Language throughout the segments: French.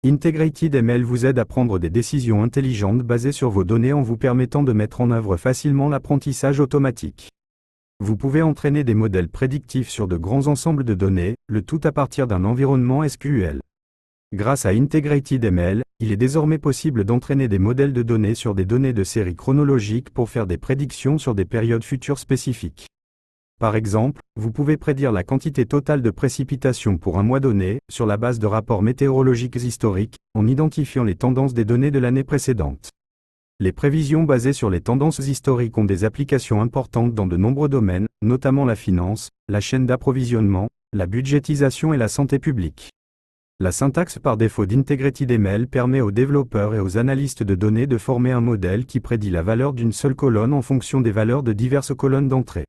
Integrated ML vous aide à prendre des décisions intelligentes basées sur vos données en vous permettant de mettre en œuvre facilement l'apprentissage automatique. Vous pouvez entraîner des modèles prédictifs sur de grands ensembles de données, le tout à partir d'un environnement SQL. Grâce à Integrated ML, il est désormais possible d'entraîner des modèles de données sur des données de série chronologique pour faire des prédictions sur des périodes futures spécifiques. Par exemple, vous pouvez prédire la quantité totale de précipitations pour un mois donné, sur la base de rapports météorologiques historiques, en identifiant les tendances des données de l'année précédente. Les prévisions basées sur les tendances historiques ont des applications importantes dans de nombreux domaines, notamment la finance, la chaîne d'approvisionnement, la budgétisation et la santé publique. La syntaxe par défaut d'Integrated ML permet aux développeurs et aux analystes de données de former un modèle qui prédit la valeur d'une seule colonne en fonction des valeurs de diverses colonnes d'entrée.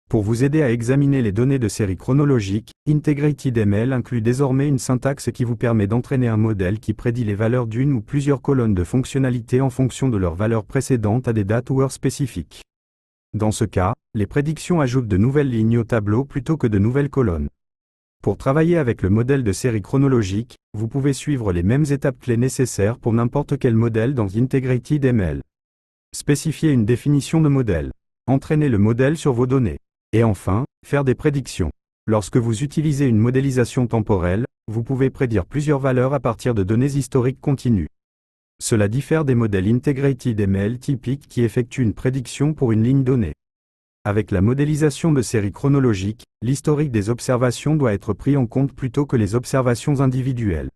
Pour vous aider à examiner les données de série chronologique, Integrated ML inclut désormais une syntaxe qui vous permet d'entraîner un modèle qui prédit les valeurs d'une ou plusieurs colonnes de fonctionnalités en fonction de leurs valeurs précédentes à des dates ou heures spécifiques. Dans ce cas, les prédictions ajoutent de nouvelles lignes au tableau plutôt que de nouvelles colonnes. Pour travailler avec le modèle de série chronologique, vous pouvez suivre les mêmes étapes clés nécessaires pour n'importe quel modèle dans Integrated ML. Spécifier une définition de modèle. Entraîner le modèle sur vos données. Et enfin, faire des prédictions. Lorsque vous utilisez une modélisation temporelle, vous pouvez prédire plusieurs valeurs à partir de données historiques continues. Cela diffère des modèles Integrated ML typiques qui effectuent une prédiction pour une ligne donnée. Avec la modélisation de série chronologique, l'historique des observations doit être pris en compte plutôt que les observations individuelles.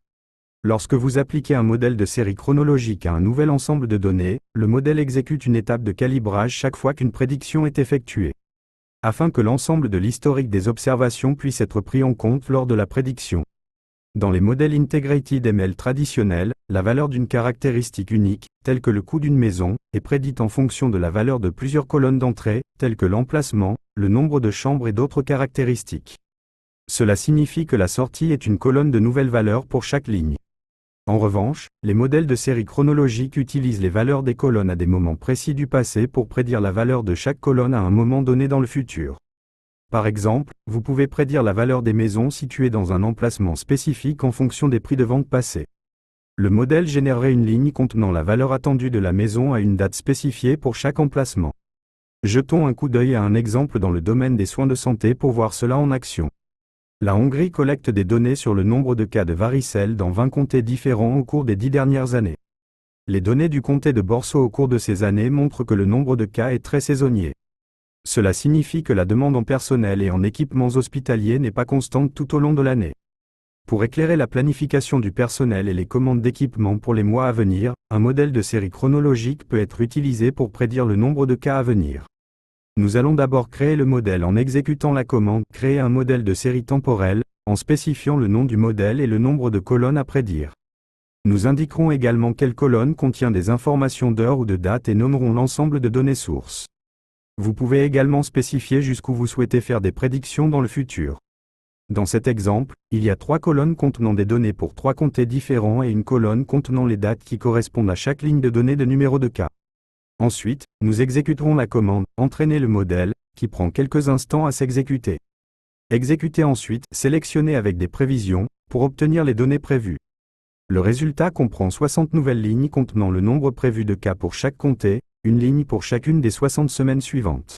Lorsque vous appliquez un modèle de série chronologique à un nouvel ensemble de données, le modèle exécute une étape de calibrage chaque fois qu'une prédiction est effectuée. Afin que l'ensemble de l'historique des observations puisse être pris en compte lors de la prédiction. Dans les modèles Integrated ML traditionnels, la valeur d'une caractéristique unique, telle que le coût d'une maison, est prédite en fonction de la valeur de plusieurs colonnes d'entrée, telles que l'emplacement, le nombre de chambres et d'autres caractéristiques. Cela signifie que la sortie est une colonne de nouvelles valeurs pour chaque ligne. En revanche, les modèles de série chronologique utilisent les valeurs des colonnes à des moments précis du passé pour prédire la valeur de chaque colonne à un moment donné dans le futur. Par exemple, vous pouvez prédire la valeur des maisons situées dans un emplacement spécifique en fonction des prix de vente passés. Le modèle générerait une ligne contenant la valeur attendue de la maison à une date spécifiée pour chaque emplacement. Jetons un coup d'œil à un exemple dans le domaine des soins de santé pour voir cela en action. La Hongrie collecte des données sur le nombre de cas de varicelle dans 20 comtés différents au cours des 10 dernières années. Les données du comté de Borso au cours de ces années montrent que le nombre de cas est très saisonnier. Cela signifie que la demande en personnel et en équipements hospitaliers n'est pas constante tout au long de l'année. Pour éclairer la planification du personnel et les commandes d'équipements pour les mois à venir, un modèle de série chronologique peut être utilisé pour prédire le nombre de cas à venir. Nous allons d'abord créer le modèle en exécutant la commande « Créer un modèle de série temporelle » en spécifiant le nom du modèle et le nombre de colonnes à prédire. Nous indiquerons également quelle colonne contient des informations d'heure ou de date et nommerons l'ensemble de données sources. Vous pouvez également spécifier jusqu'où vous souhaitez faire des prédictions dans le futur. Dans cet exemple, il y a 3 colonnes contenant des données pour 3 comtés différents et une colonne contenant les dates qui correspondent à chaque ligne de données de numéro de cas. Ensuite, nous exécuterons la commande « Entraîner le modèle » qui prend quelques instants à s'exécuter. Exécutez ensuite « Sélectionner avec des prévisions » pour obtenir les données prévues. Le résultat comprend 60 nouvelles lignes contenant le nombre prévu de cas pour chaque comté, une ligne pour chacune des 60 semaines suivantes.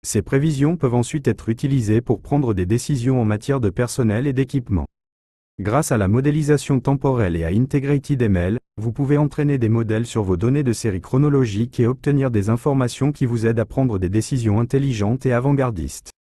Ces prévisions peuvent ensuite être utilisées pour prendre des décisions en matière de personnel et d'équipement. Grâce à la modélisation temporelle et à Integrated ML, vous pouvez entraîner des modèles sur vos données de série chronologique et obtenir des informations qui vous aident à prendre des décisions intelligentes et avant-gardistes.